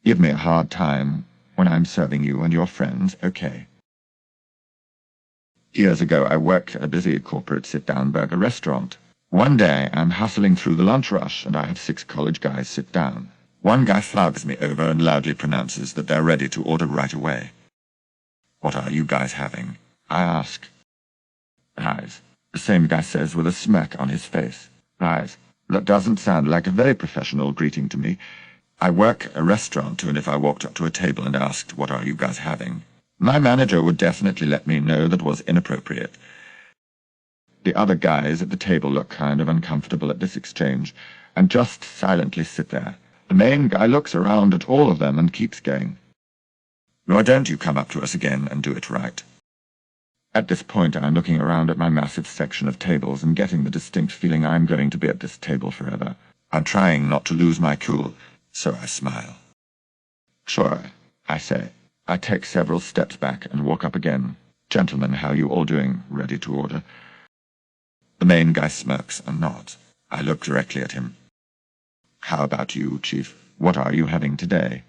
Give me a hard time when I'm serving you and your friends, okay? Years ago, I worked at a busy corporate sit-down burger restaurant. One day, I'm hustling through the lunch rush, and I have 6 college guys sit down. One guy slugs me over and loudly pronounces that they're ready to order right away. "What are you guys having?" I ask. "Guys," the same guy says with a smirk on his face. "Guys, that doesn't sound like a very professional greeting to me. I work a restaurant, and if I walked up to a table and asked, 'What are you guys having?' my manager would definitely let me know that was inappropriate." The other guys at the table look kind of uncomfortable at this exchange, and just silently sit there. The main guy looks around at all of them and keeps going. "Why don't you come up to us again and do it right?" At this point, I'm looking around at my massive section of tables and getting the distinct feeling I'm going to be at this table forever. I'm trying not to lose my cool, so I smile. "Sure," I say. I take several steps back and walk up again. "Gentlemen, how you all doing? Ready to order?" The main guy smirks and nods. I look directly at him. "How about you, Chief? What are you having today?"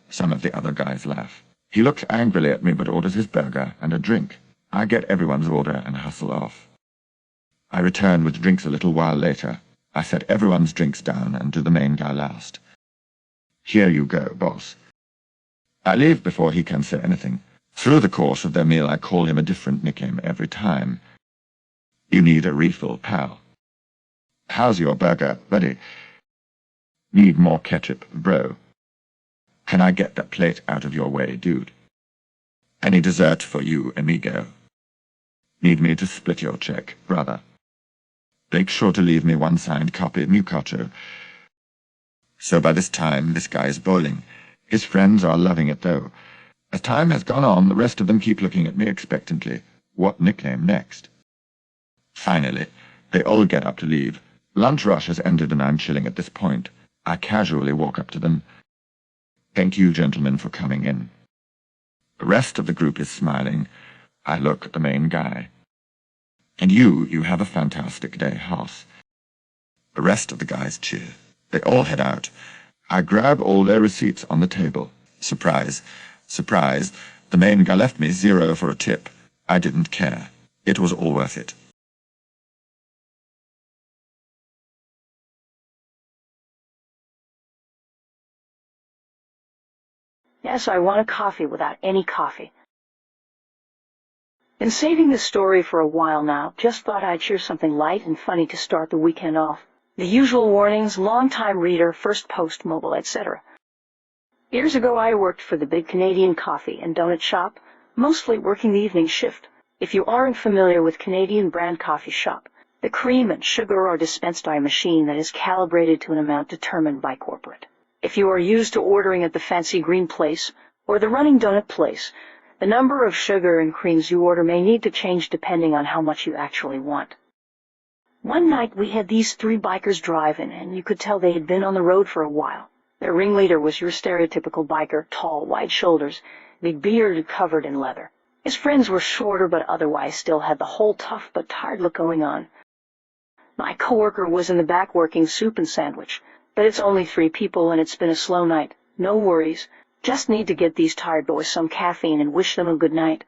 Some of the other guys laugh. He looks angrily at me but orders his burger and a drink. I get everyone's order and hustle off. I return with drinks a little while later. I set everyone's drinks down and do the main guy last. "Here you go, boss." I leave before he can say anything. Through the course of their meal, I call him a different nickname every time. "You need a refill, pal." "How's your burger, buddy?" "Need more ketchup, bro." "Can I get that plate out of your way, dude?" "Any dessert for you, amigo?" "Need me to split your check, brother?" "Make sure to leave me one signed copy, muchacho." So by this time, this guy is boiling. His friends are loving it, though. As time has gone on, the rest of them keep looking at me expectantly. What nickname next? Finally, they all get up to leave. Lunch rush has ended and I'm chilling at this point. I casually walk up to them. "Thank you, gentlemen, for coming in." The rest of the group is smiling. I look at the main guy. "And you have a fantastic day, Hoss." The rest of the guys cheer. They all head out. I grab all their receipts on the table. Surprise, surprise, the main guy left me 0 for a tip. I didn't care. It was all worth it. Yes, I want a coffee without any coffee. Been saving this story for a while now. Just thought I'd share something light and funny to start the weekend off. The usual warnings: long-time reader, first post, mobile, etc. Years ago, I worked for the big Canadian coffee and donut shop, mostly working the evening shift. If you aren't familiar with Canadian brand coffee shop, the cream and sugar are dispensed by a machine that is calibrated to an amount determined by corporate. If you are used to ordering at the fancy green place or the running donut place, the number of sugar and creams you order may need to change depending on how much you actually want. One night we had these 3 bikers driving, and you could tell they had been on the road for a while. Their ringleader was your stereotypical biker, tall, wide shoulders, big beard and covered in leather. His friends were shorter but otherwise still had the whole tough but tired look going on. My coworker was in the back working soup and sandwich, but it's only 3 people and it's been a slow night. No worries. Just need to get these tired boys some caffeine and wish them a good night.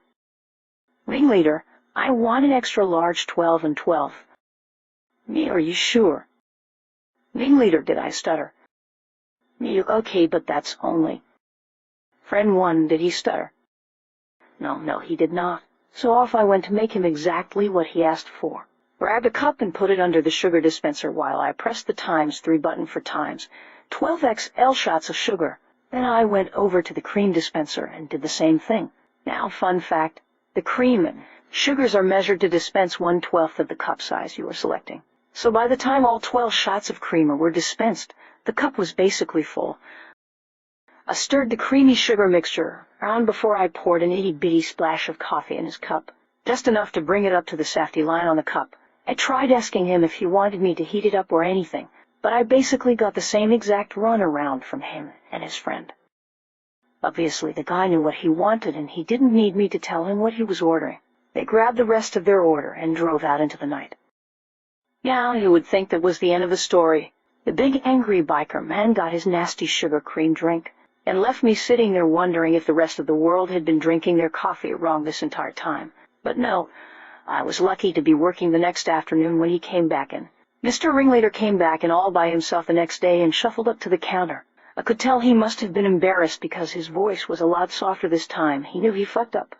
"Ringleader, I want an extra large 12 and 12. "Me, are you sure?" "Ringleader," did I stutter. "Me, okay, but that's only." "Friend 1, did he stutter?" No, he did not. So off I went to make him exactly what he asked for. Grabbed a cup and put it under the sugar dispenser while I pressed the ×3 button for times. 12XL shots of sugar. Then I went over to the cream dispenser and did the same thing. Now, fun fact, the cream and sugars are measured to dispense 1/12 of the cup size you are selecting. So by the time all 12 shots of creamer were dispensed, the cup was basically full. I stirred the creamy sugar mixture around before I poured an itty-bitty splash of coffee in his cup, just enough to bring it up to the safety line on the cup. I tried asking him if he wanted me to heat it up or anything, but I basically got the same exact runaround from him and his friend. Obviously, the guy knew what he wanted, and he didn't need me to tell him what he was ordering. They grabbed the rest of their order and drove out into the night. Yeah, you would think that was the end of the story. The big angry biker man got his nasty sugar cream drink, and left me sitting there wondering if the rest of the world had been drinking their coffee wrong this entire time. But no, I was lucky to be working the next afternoon when he came back in. Mr. Ringleader came back in all by himself the next day and shuffled up to the counter. I could tell he must have been embarrassed because his voice was a lot softer this time. He knew he fucked up.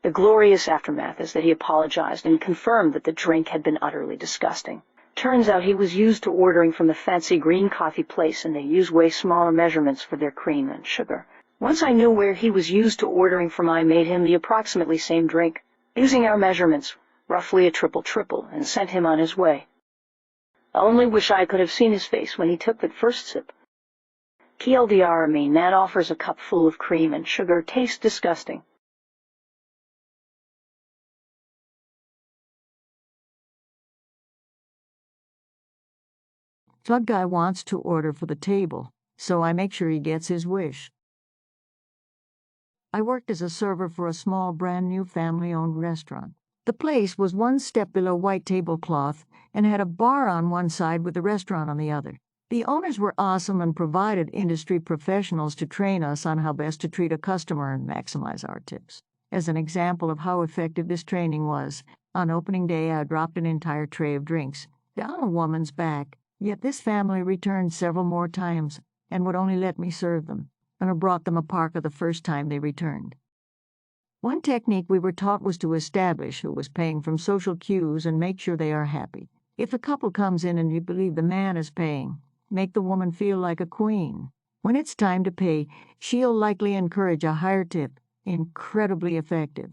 The glorious aftermath is that he apologized and confirmed that the drink had been utterly disgusting. Turns out he was used to ordering from the fancy green coffee place, and they use way smaller measurements for their cream and sugar. Once I knew where he was used to ordering from, I made him the approximately same drink, using our measurements, roughly a triple, and sent him on his way. I only wish I could have seen his face when he took that first sip. TLDR, I mean, that offers a cup full of cream and sugar tastes disgusting. Smug guy wants to order for the table, so I make sure he gets his wish. I worked as a server for a small, brand-new family-owned restaurant. The place was one step below white tablecloth and had a bar on one side with the restaurant on the other. The owners were awesome and provided industry professionals to train us on how best to treat a customer and maximize our tips. As an example of how effective this training was, on opening day I dropped an entire tray of drinks down a woman's back. Yet this family returned several more times and would only let me serve them, and I brought them a parka the first time they returned. One technique we were taught was to establish who was paying from social cues and make sure they are happy. If a couple comes in and you believe the man is paying, make the woman feel like a queen. When it's time to pay, she'll likely encourage a higher tip. Incredibly effective.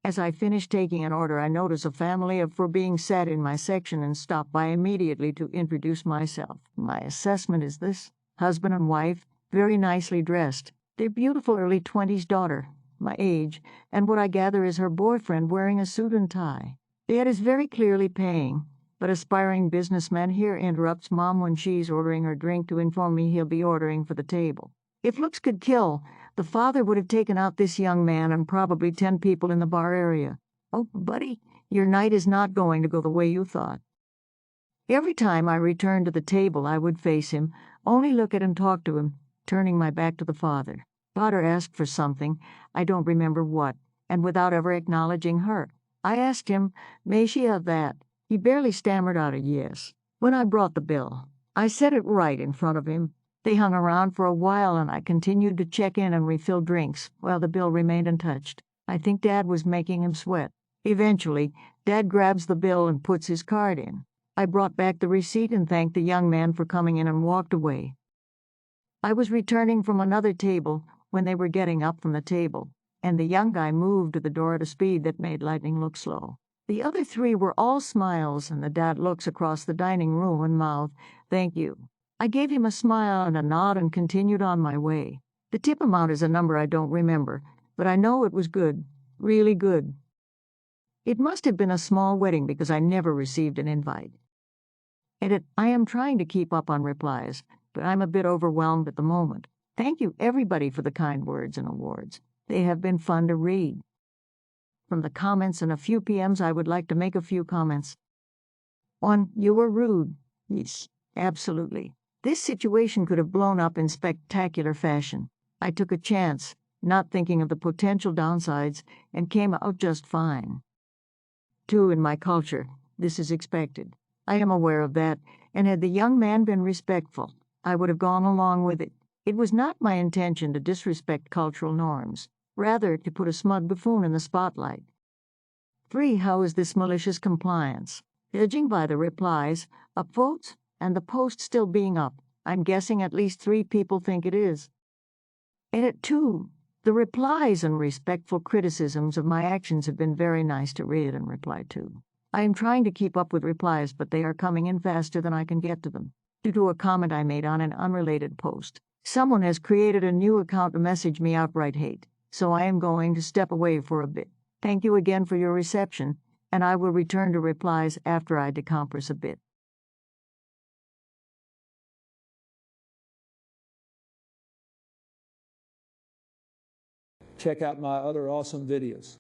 As I finished taking an order, I noticed a family of 4 being sat in my section and stopped by immediately to introduce myself. My assessment is this: husband and wife, very nicely dressed. Their beautiful early 20s daughter, my age, and what I gather is her boyfriend wearing a suit and tie. Dad is very clearly paying, but aspiring businessman here interrupts Mom when she's ordering her drink to inform me he'll be ordering for the table. If looks could kill, the father would have taken out this young man and probably 10 people in the bar area. Oh, buddy, your night is not going to go the way you thought. Every time I returned to the table, I would face him, only look at and talk to him, turning my back to the father. Father asked for something, I don't remember what, and without ever acknowledging her. I asked him, may she have that? He barely stammered out a yes. When I brought the bill, I said it right in front of him. They hung around for a while, and I continued to check in and refill drinks while the bill remained untouched. I think Dad was making him sweat. Eventually, Dad grabs the bill and puts his card in. I brought back the receipt and thanked the young man for coming in and walked away. I was returning from another table when they were getting up from the table, and the young guy moved to the door at a speed that made Lightning look slow. The other 3 were all smiles, and the dad looks across the dining room and mouthed, "Thank you." I gave him a smile and a nod and continued on my way. The tip amount is a number I don't remember, but I know it was good, really good. It must have been a small wedding because I never received an invite. Edit, I am trying to keep up on replies, but I'm a bit overwhelmed at the moment. Thank you, everybody, for the kind words and awards. They have been fun to read. From the comments and a few PMs, I would like to make a few comments. 1. You were rude. Yes, absolutely. This situation could have blown up in spectacular fashion. I took a chance, not thinking of the potential downsides, and came out just fine. 2. In my culture, this is expected. I am aware of that, and had the young man been respectful, I would have gone along with it. It was not my intention to disrespect cultural norms, rather to put a smug buffoon in the spotlight. 3. How is this malicious compliance? Judging by the replies, upvotes, and the post still being up, I'm guessing at least 3 people think it is. Edit 2. The replies and respectful criticisms of my actions have been very nice to read and reply to. I am trying to keep up with replies, but they are coming in faster than I can get to them. Due to a comment I made on an unrelated post, someone has created a new account to message me outright hate, so I am going to step away for a bit. Thank you again for your reception, and I will return to replies after I decompress a bit. Check out my other awesome videos.